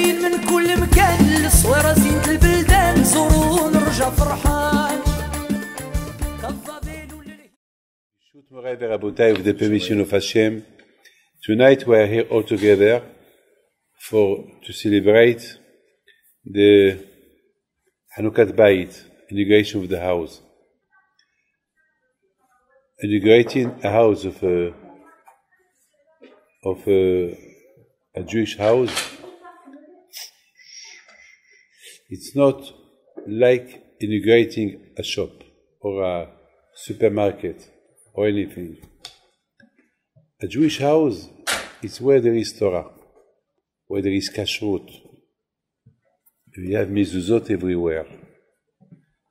جايين من كل مكان للصويرة زينة البلدان زوروا ونرجع فرحان. Shoot Moray Rabotai, with the permission of Hashem. Tonight we are here all together to celebrate the Hanukat Bayit, inauguration of the house. Inaugurating a house of a Jewish house, it's not like inaugurating a shop or a supermarket or anything. A Jewish house is where there is Torah, where there is kashrut. You have mezuzot everywhere.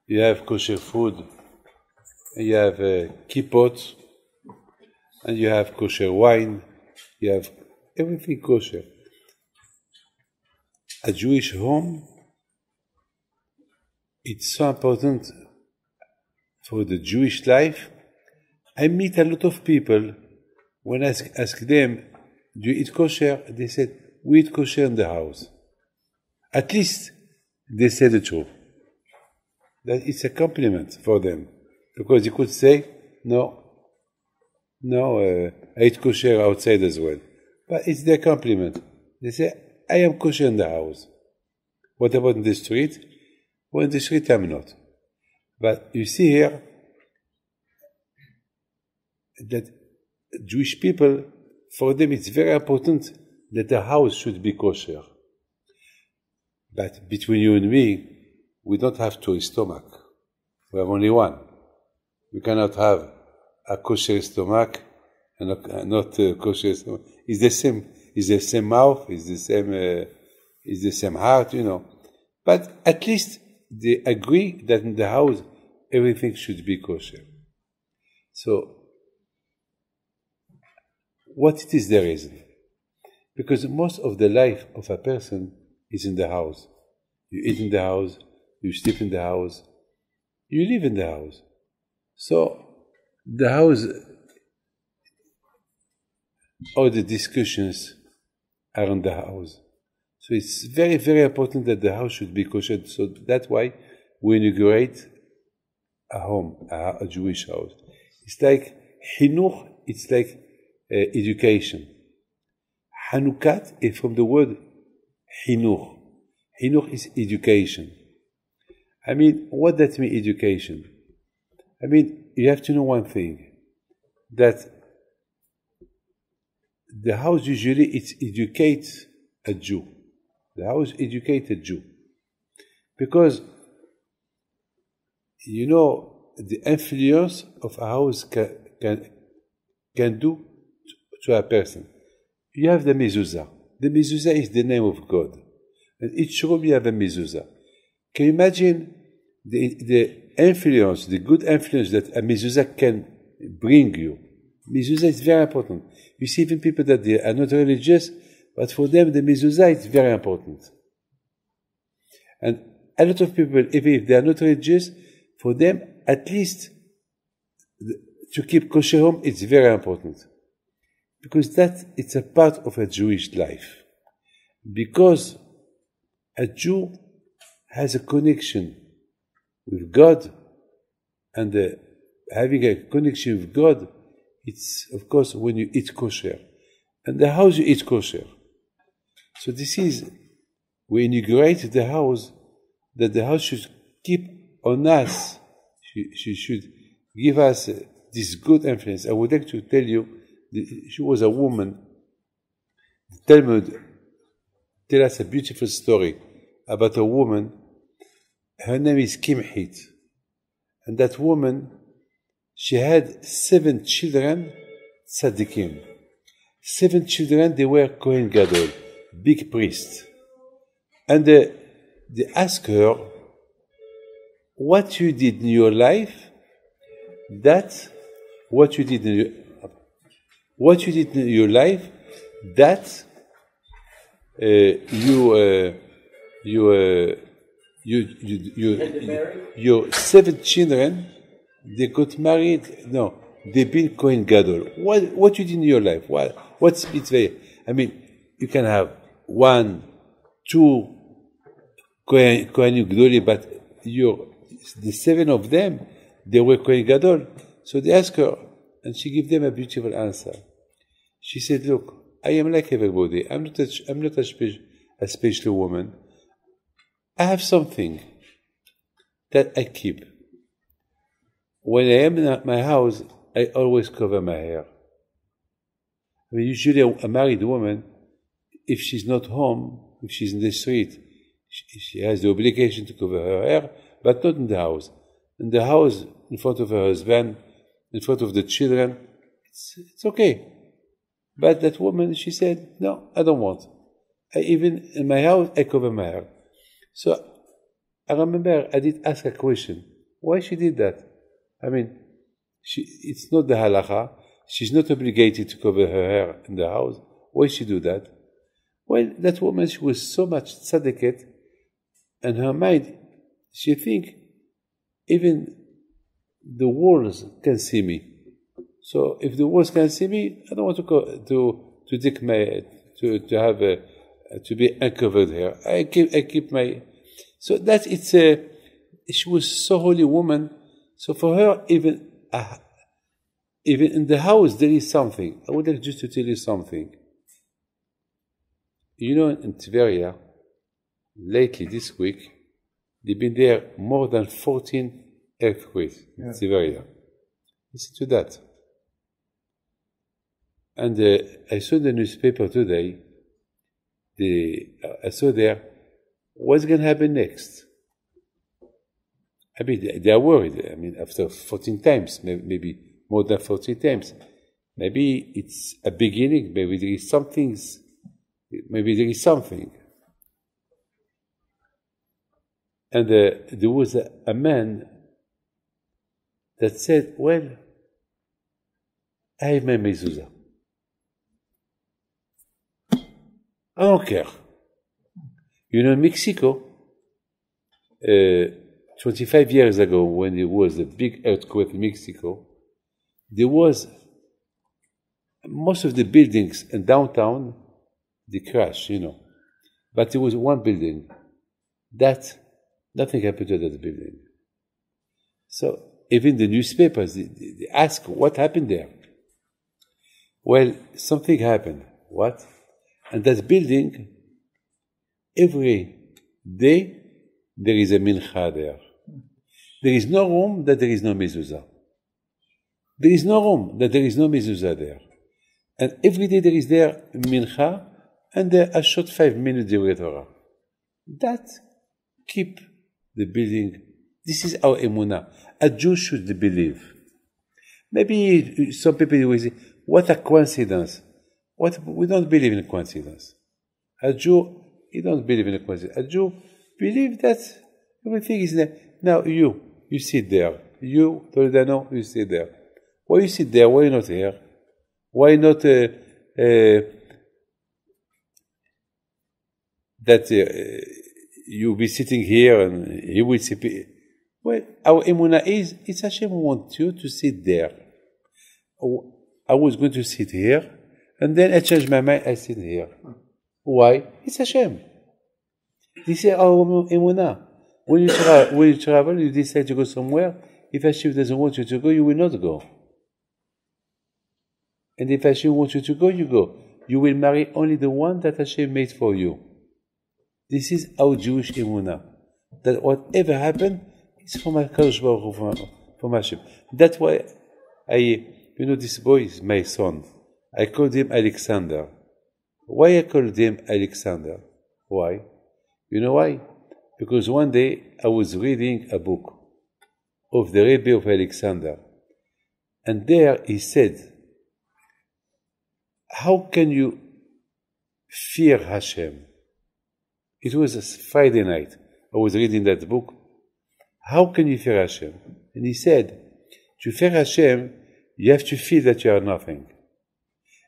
You have kosher food. You have kippot, and you have kosher wine. You have everything kosher. A Jewish home, it's so important for the Jewish life. I meet a lot of people, when I ask them, do you eat kosher? They said, we eat kosher in the house. At least they say the truth. That it's a compliment for them. Because you could say, no, I eat kosher outside as well. But it's their compliment. They say, I am kosher in the house. What about in the street? Well, in the street I'm not. But you see here that Jewish people, for them it's very important that the house should be kosher. But between you and me, we don't have two stomachs. We have only one. You cannot have a kosher stomach and not a kosher stomach. It's the same. It's the same mouth. It's the same heart. You know. But at least they agree that in the house everything should be kosher. So, what is the reason? Because most of the life of a person is in the house. You eat in the house. You sleep in the house. You live in the house. So, the house, all the discussions are in the house. So it's very, very important that the house should be kosher. So that's why we inaugurate a home, a Jewish house. It's like Hinuch, it's like education. Hanukat is from the word Hinuch. Hinuch is education. I mean, what does mean education? I mean, you have to know one thing, that the house usually it educates a Jew. The house educates a Jew. Because, you know, the influence of a house can do to a person. You have the mezuzah. The mezuzah is the name of God. And each room you have a mezuzah. Can you imagine the influence, the good influence that a mezuzah can bring you? Mezuzah is very important. You see even people that they are not religious, but for them the mezuzah is very important. And a lot of people, even if they are not religious, for them at least to keep kosher home, it's very important. Because that it's a part of a Jewish life. Because a Jew has a connection with God, and having a connection with God, it's of course when you eat kosher. And the house you eat kosher. So this is, we inaugurate the house, that the house should keep on us. She should give us this good influence. I would like to tell you, she was a woman. The Talmud tells us a beautiful story about a woman. Her name is Kimhit. And that woman, she had 7 children, tzaddikim. 7 children, they were Kohen Gadol, big priests. And they asked her, what you did in your life, what you did in your life, that your 7 children, they got married. No, they've been Kohen Gadol. What you did in your life? What's mitzvah? I mean, you can have 1, two Kohanim Gdoli, but the 7 of them, they were Kohen Gadol. So they asked her, and she gave them a beautiful answer. She said, look, I am like everybody. I'm not a special woman. I have something that I keep. When I am in my house, I always cover my hair. I mean, usually a married woman, if she's not home, if she's in the street, she has the obligation to cover her hair, but not in the house. In the house, in front of her husband, in front of the children, it's okay. But that woman, she said, no, I don't want. Even in my house, I cover my hair. So I remember I did ask a question. Why she did that? I mean, it's not the halacha. She's not obligated to cover her hair in the house. Why she do that? Well, that woman, she was so much tzaddiket, and her mind, she think, even the walls can see me. So if the walls can see me, I don't want to take my to be uncovered here. I keep my. So that she was so holy woman. So for her, even in the house, there is something. I would like just to tell you something. You know, in Tveria, lately this week, they've been there more than 14 earthquakes in Tveria. Listen to that. And I saw the newspaper today. I saw there, what's going to happen next? I mean, they are worried. I mean, after 14 times, maybe more than 14 times, maybe it's a beginning. Maybe there is something. Maybe there is something. And there was a man that said, well, I have my mezuzah. I don't care. You know, in Mexico, 25 years ago, when there was a big earthquake in Mexico, there was most of the buildings in downtown, they crashed, you know. But there was one building that nothing happened to that building. So even the newspapers, they ask what happened there. Well, something happened. What? And that building, every day, there is a mincha there. There is no room that there is no mezuzah. There is no room that there is no mezuzah there. And every day there is there mincha and a short 5-minute divrei Torah. That keep the building. This is our emunah. A Jew should believe. Maybe some people will say, what a coincidence. We don't believe in coincidence. A Jew, he don't believe in a coincidence. A Jew believes that everything is there. Now you sit there. You, Toledano, you sit there. Why you sit there? Why not here? Why not that you be sitting here and he will sit? Well, our emunah is, it's Hashem wants you to sit there. I was going to sit here, and then I changed my mind, I sit here. Why? It's Hashem. This is our emunah. When you travel, you decide to go somewhere. If Hashem doesn't want you to go, you will not go. And if Hashem wants you to go, you go. You will marry only the one that Hashem made for you. This is our Jewish emunah. That whatever happened is from HaKadosh Baruch Hu, from Hashem. That's why this boy is my son. I called him Alexander. Why I called him Alexander? Why? You know why? Because one day I was reading a book of the Rebbe of Alexander. And there he said, how can you fear Hashem? It was a Friday night. I was reading that book. How can you fear Hashem? And he said, to fear Hashem, you have to feel that you are nothing.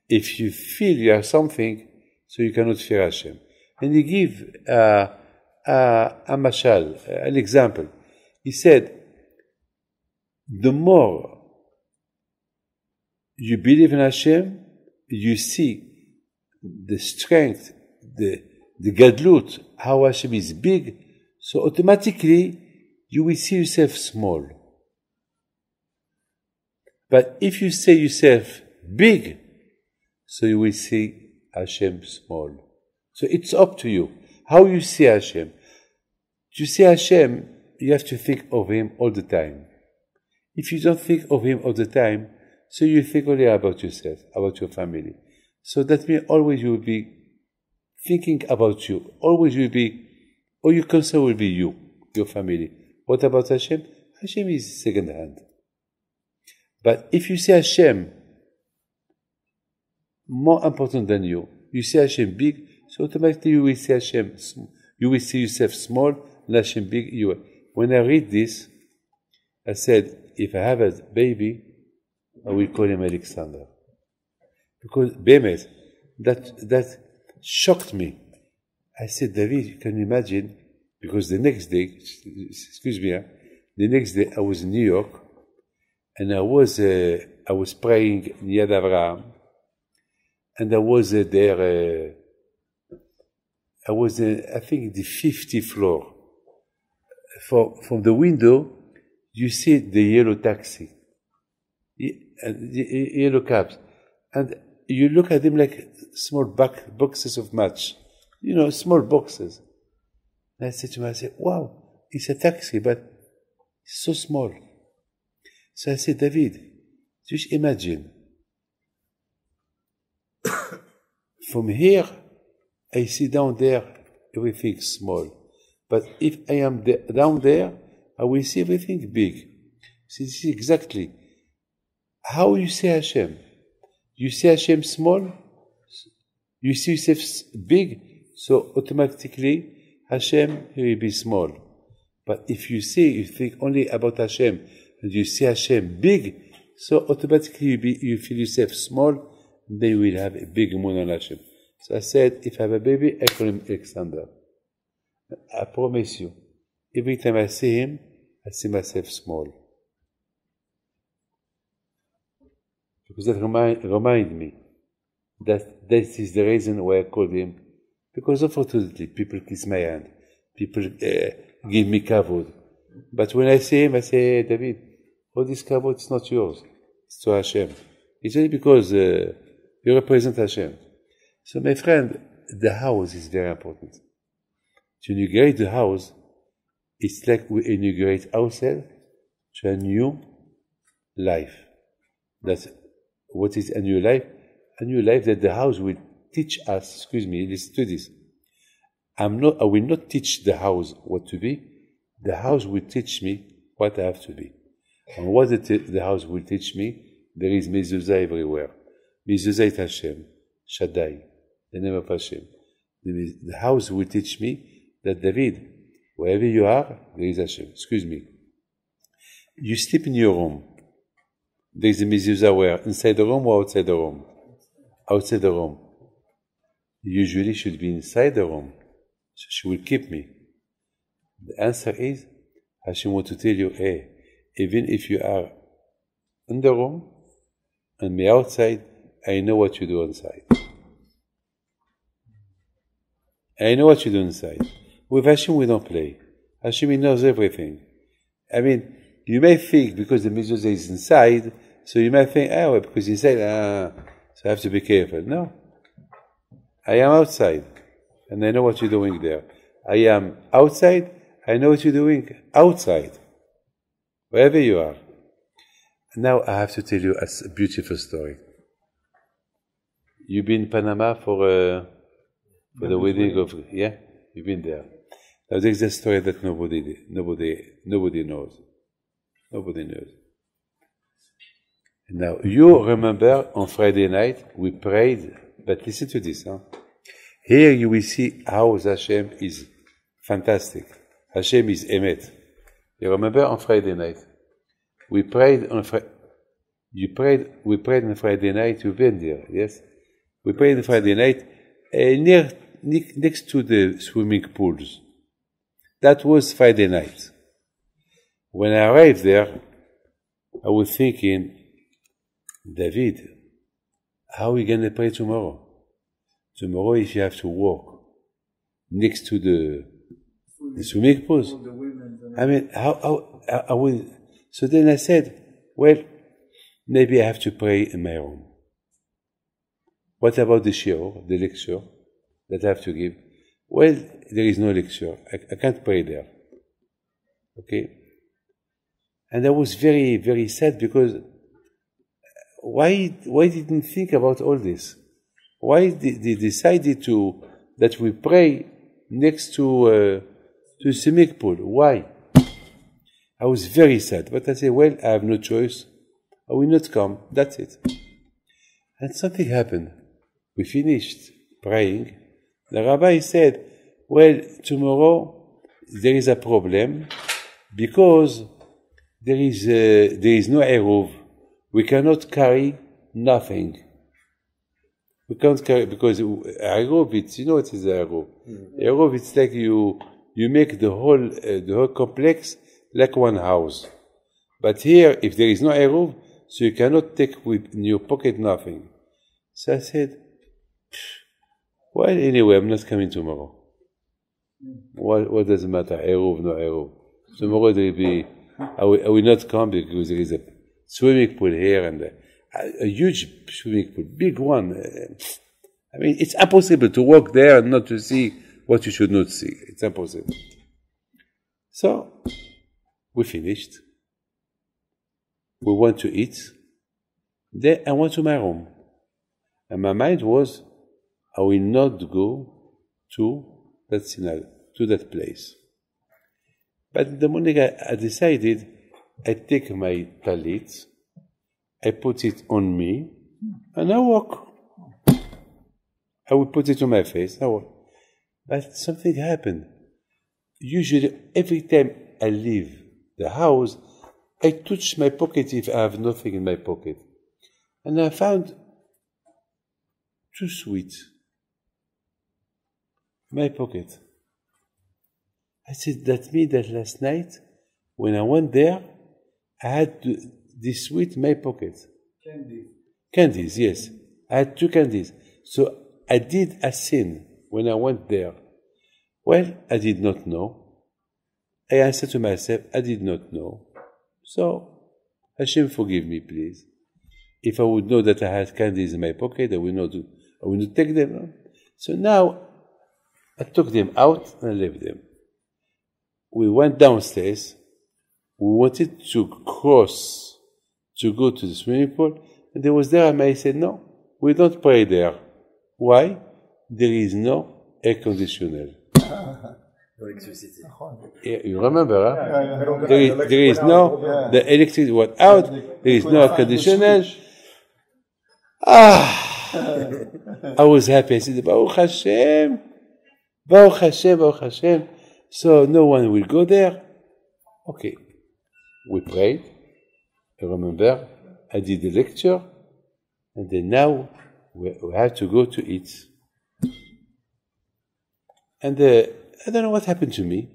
If you feel you are something, so you cannot fear Hashem. And he gave a mashal, an example. He said, the more you believe in Hashem, you see the strength, the Gadlut, how Hashem is big, so automatically you will see yourself small. But if you say yourself big, so you will see Hashem small. So it's up to you. How you see Hashem. To see Hashem, you have to think of Him all the time. If you don't think of Him all the time, so you think only about yourself, about your family. So that means always you will be thinking about you. Always you will be, all your concern will be you, your family. What about Hashem? Hashem is second hand. But if you see Hashem more important than you, you see Hashem big, so automatically you will see Hashem, you will see yourself small, and Hashem big. When I read this, I said, if I have a baby, I will call him Alexander. Because, Bemet, that shocked me. I said, David, can you imagine? Because the next day, excuse me, the next day I was in New York, and I was praying in Yad Avraham, and I was there, I was, I think, the 50th floor. From the window, you see the yellow taxi, the yellow cabs, and you look at them like small boxes of match, small boxes. And I said to myself, wow, it's a taxi, but it's so small. So I said, David, just imagine, from here, I see down there, everything small. But if I am down there, I will see everything big. So this is exactly how you see Hashem. You see Hashem small, you see yourself big, so automatically Hashem will be small. But if you think only about Hashem, and you see Hashem big, so automatically you feel yourself small, then you will have a big moon on Hashem. So I said, if I have a baby, I call him Alexander. I promise you, every time I see him, I see myself small. Because that remind me that this is the reason why I called him. Because unfortunately, people kiss my hand. People give me kavod. But when I see him, I say, hey, David, all this kavod is not yours. It's to Hashem. It's only because you represent Hashem. So my friend, the house is very important. To inaugurate the house, it's like we inaugurate ourselves to a new life. That's what is a new life? A new life that the house will teach us. Excuse me, listen to this. I will not teach the house what to be. The house will teach me what I have to be. And what the house will teach me, there is mezuzah everywhere. Mezuzah is Hashem, Shaddai, the name of Hashem. The house will teach me that David, wherever you are, there is Hashem. Excuse me. You sleep in your room. There is a mezuzah where? Inside the room or outside the room? Outside the room. Usually should be inside the room. So she will keep me. The answer is, Hashem wants to tell you, hey, even if you are in the room and me outside, I know what you do inside. I know what you do inside. With Hashem, we don't play. Hashem knows everything. I mean, you may think because the mezuzah is inside, so you might think, well, because inside, so I have to be careful. No. I am outside, and I know what you're doing there. I am outside, I know what you're doing outside. Wherever you are. Now I have to tell you a beautiful story. You've been in Panama for the wedding of, yeah? You've been there. Now there's a story that nobody knows. Nobody knows. Now you remember on Friday night we prayed, but listen to this. Here you will see how Hashem is fantastic. Hashem is Emet. You remember on Friday night? We prayed on we prayed on Friday night. You've been there, yes? We prayed on Friday night next to the swimming pools. That was Friday night. When I arrived there, I was thinking, David, how are we going to pray tomorrow? Tomorrow if you have to walk next to the swimming pools. I mean, how will... So then I said, well, maybe I have to pray in my room. What about the shiur, the lecture that I have to give? Well, there is no lecture. I can't pray there. Okay? And I was very, very sad because why didn't think about all this? Why they decided that we pray next to swimming pool? Why? I was very sad, but I said, well, I have no choice. I will not come. That's it. And something happened. We finished praying. The rabbi said, well, tomorrow there is a problem because there is no eruv. We cannot carry nothing. We can't carry, because eruv, it's, you know what is eruv? Eruv, it's like you make the whole complex like one house. But here, if there is no eruv, so you cannot take in your pocket nothing. So I said, well, anyway, I'm not coming tomorrow. What does it matter? Eruv, no eruv. Tomorrow there will be, I will not come because there is a swimming pool here and a huge swimming pool, big one. I mean, it's impossible to walk there and not to see what you should not see. It's impossible. So, we finished. We went to eat. Then I went to my room. And my mind was, I will not go to that place. But in the morning I decided, I take my talit, I put it on me, and I walk. I will put it on my face, I walk. But something happened. Usually, every time I leave the house, I touch my pocket if I have nothing in my pocket. And I found 2 sweets in my pocket. I said, that means that last night, when I went there, I had this sweet in my pocket. Candies, yes. I had 2 candies. So I did a sin when I went there. Well, I did not know. I answered to myself, I did not know. So, Hashem, forgive me, please. If I would know that I had candies in my pocket, I would not take them. So now, I took them out and I left them. We went downstairs. We wanted to cross to go to the swimming pool, and there was there, and I said, no, we don't pray there. Why? There is no air conditioner. You remember, huh? There is no, the electricity was out, there is no air conditioner. I was happy. I said, Baruch Hashem, Baruch Hashem, Baruch Hashem. So no one will go there. Okay. We prayed. I remember I did the lecture. And then now we have to go to eat. And I don't know what happened to me.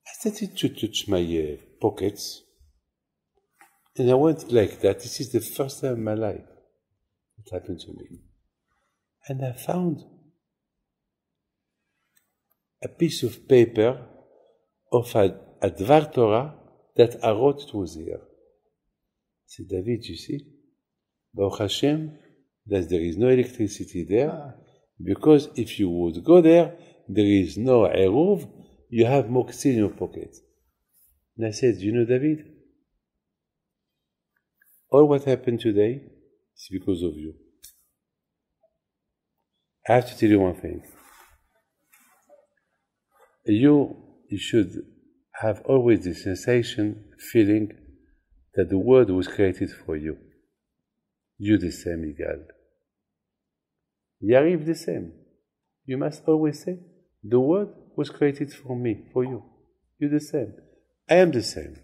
I started to touch my pockets. And I went like that. This is the first time in my life it happened to me. And I found a piece of paper of a Dvar Torah that I wrote it was here. I said, David, you see, Baruch Hashem, that there is no electricity there, because if you would go there, there is no eruv, you have moxie in your pocket. And I said, you know, David, all what happened today is because of you. I have to tell you one thing. You should have always the sensation, feeling that the world was created for you. You the same, Yigal. Yariv the same. You must always say, the world was created for me, for you. You the same. I am the same.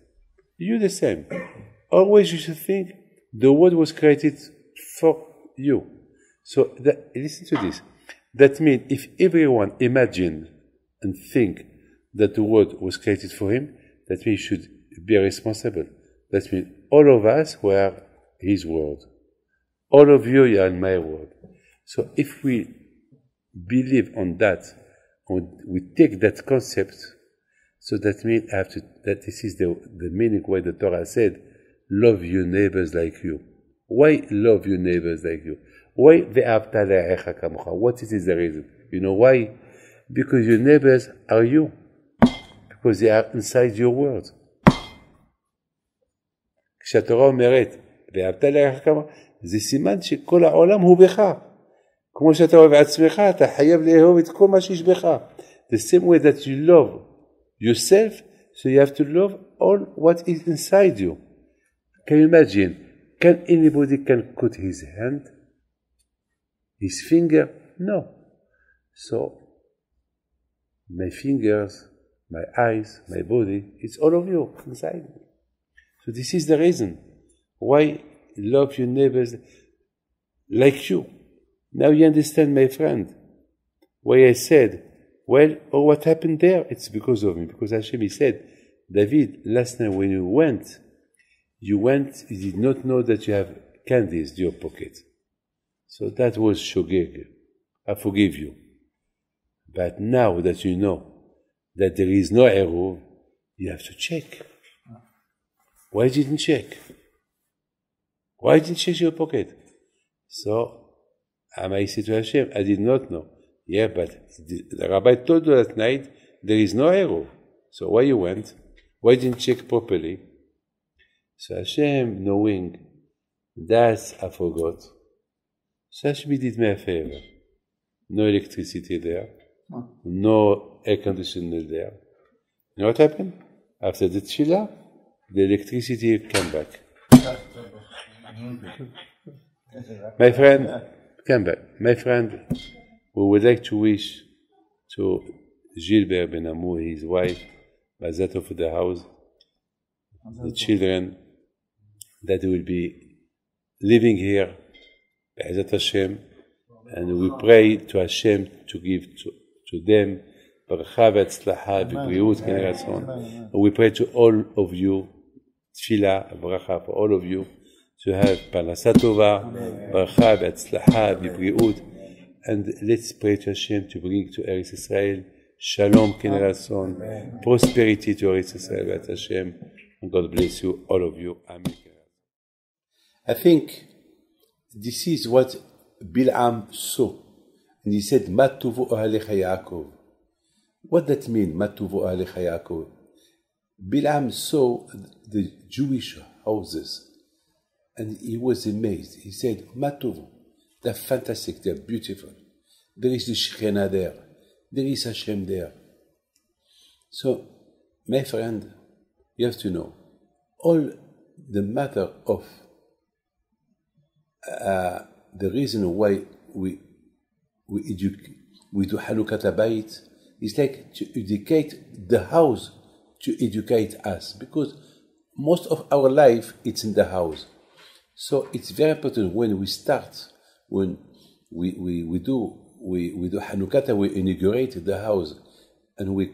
You the same. Always you should think, the world was created for you. So, listen to this. That means if everyone imagine and think that the world was created for him, that means he should be responsible. That means all of us were his world. All of you are in my world. So if we believe on that, we take that concept, so that means that this is the meaning why the Torah said, love your neighbors like you. Why love your neighbors like you? Why ve'ahavta le'arecha kamocha? What is the reason? You know why? Because your neighbors are you. Because they are inside your world. כשהתורה אומרת, ואהבת לרעך כמוך, זה סימן שכל העולם הוא בך. כמו שאתה אוהב עצמך, אתה חייב לאהוב את כל מה שיש בך. The same way that you love yourself, so you have to love all what is inside you. Can you imagine? Can anybody can cut his hand? His finger? No. So, my fingers, my eyes, my body, it's all of you inside me. So this is the reason why love your neighbors like you. Now you understand, my friend, why I said, well, what happened there? It's because of me. Because Hashem, he said, David, last night when you did not know that you have candies in your pocket. So that was shogeg. I forgive you. But now that you know that there is no eruv, you have to check. Why didn't you check? Why didn't you check your pocket? So, I said to Hashem, I did not know. Yeah, but the rabbi told you that night, there is no eruv. So why you went? Why didn't you check properly? So Hashem, knowing that I forgot, so Hashem did me a favor. No electricity there. No air conditioner there. You know what happened? After the tefillah, the electricity came back. My friend, come back. My friend, we would like to wish to Gilbert Ben Amou, his wife, Mazat for the house, the children, that will be living here, Be'ezat Hashem, and we pray to Hashem to give to them ברכה והצלחה ובריאות כנרצון. We pray to all of you, תפילה, ברכה for all of you, to have פרנסה טובה, ברכה והצלחה ובריאות, and let's pray to Hashem to bring to Eretz Israel shalom כנרצון, prosperity to Eretz Israel ואת Hashem, and God bless you, all of you. Amen. I think this is what Bil'am saw. And he said, Ma tuvu ahalecha Yaakov. What that mean, Ma tuvu ahalecha Yaakov? Bil'am saw the Jewish houses, and he was amazed. He said, Ma tuvu, they're fantastic, they're beautiful. There is the Shekhinah there. There is Hashem there. So, my friend, you have to know, all the matter of the reason why we do Hanukat Habayit is like to educate the house, to educate us, because most of our life it's in the house. So it's very important when we start, when we do Hanukkah, we inaugurate the house, and we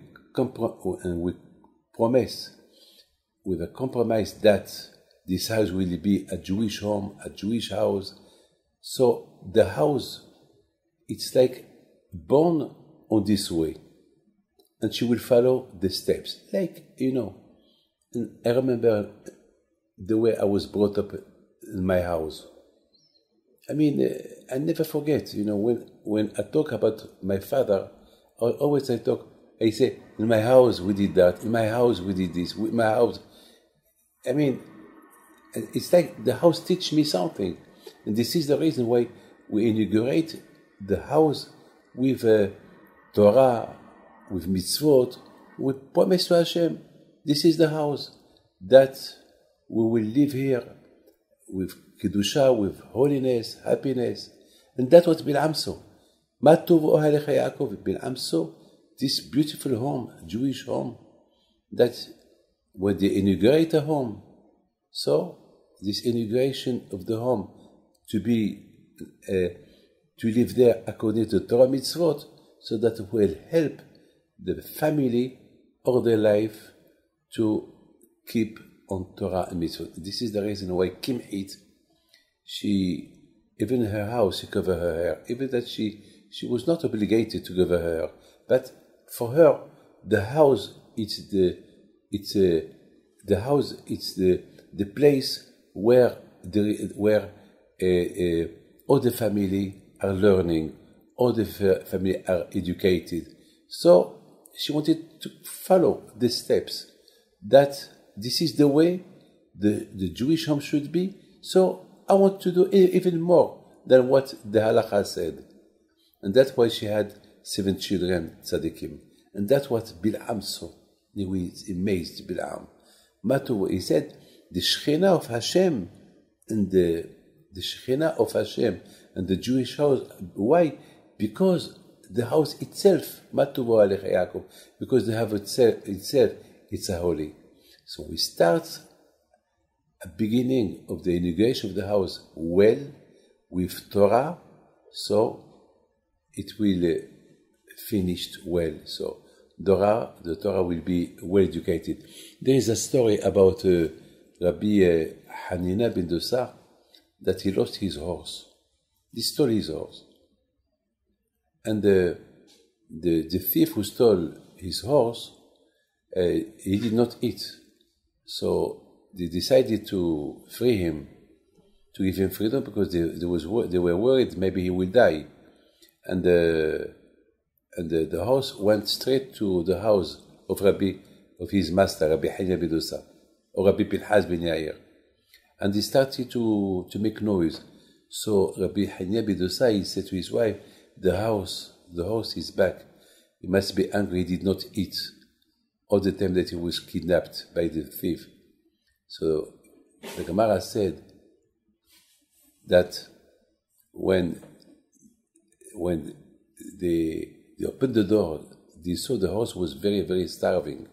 promise with a compromise that this house will be a Jewish home, a Jewish house. So the house, it's like born on this way, and she will follow the steps. Like, you know, and I remember the way I was brought up in my house. I mean, I never forget, you know, when I talk about my father, I say, in my house we did that, in my house we did this, in my house. I mean, it's like the house teach me something. And this is the reason why we inaugurate the house with Torah, with mitzvot. We promise to Hashem, this is the house that we will live here with Kedusha, with holiness, happiness. And that's what Bil'am saw. Ma tuvu ahalecha Yaakov. Bil'am saw this beautiful home, Jewish home, that when they inaugurate a home, so this inauguration of the home to live there according to Torah mitzvot, so that it will help the family all their life to keep on Torah and mitzvot. This is the reason why Kimhit, she, even in her house, she covered her hair, even that she was not obligated to cover her hair, but for her, the house the house it's the place where all the family are learning, all the family are educated. So she wanted to follow the steps, that this is the way the Jewish home should be. So I want to do even more than what the halakha said. And that's why she had 7 children, tzaddikim. And that's what Bil'am saw. He was amazed, Bil'am. He said, the Shekhinah of Hashem and the Shekhinah of Hashem and the Jewish house. Why? Because the house itself, because the house itself, it's a holy. So we start a beginning of the inauguration of the house well with Torah, so it will finish well. So the Torah will be well educated. There is a story about Rabbi Hanina ben Dosa, that he lost his horse. This story is horse. And the thief who stole his horse, he did not eat. So they decided to free him, to give him freedom, because they were worried maybe he will die. And the horse went straight to the house of his master, Rabbi Hanina ben Dosa, or Rabbi Pinhas ben Yair. And he started to make noise. So Rabbi Hanina ben Dosa, he said to his wife, the horse is back. He must be angry. He did not eat all the time that he was kidnapped by the thief. So the Gemara said that when they opened the door, they saw the horse was very, very starving.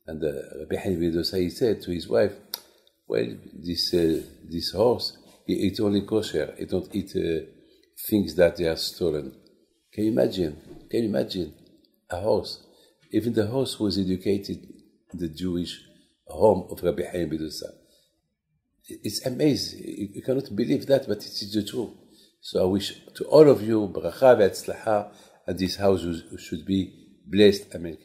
And Rabbi Hanina ben Dosa, he said to his wife, well, this horse, he eats only kosher. He don't eat things that they are stolen. Can you imagine a horse? Even the horse was educated in the Jewish home of Rabbi Hanina ben Dosa. It's amazing. You cannot believe that, but it is the truth. So I wish to all of you, bracha ve'atzlacha, and this house should be blessed. Amen.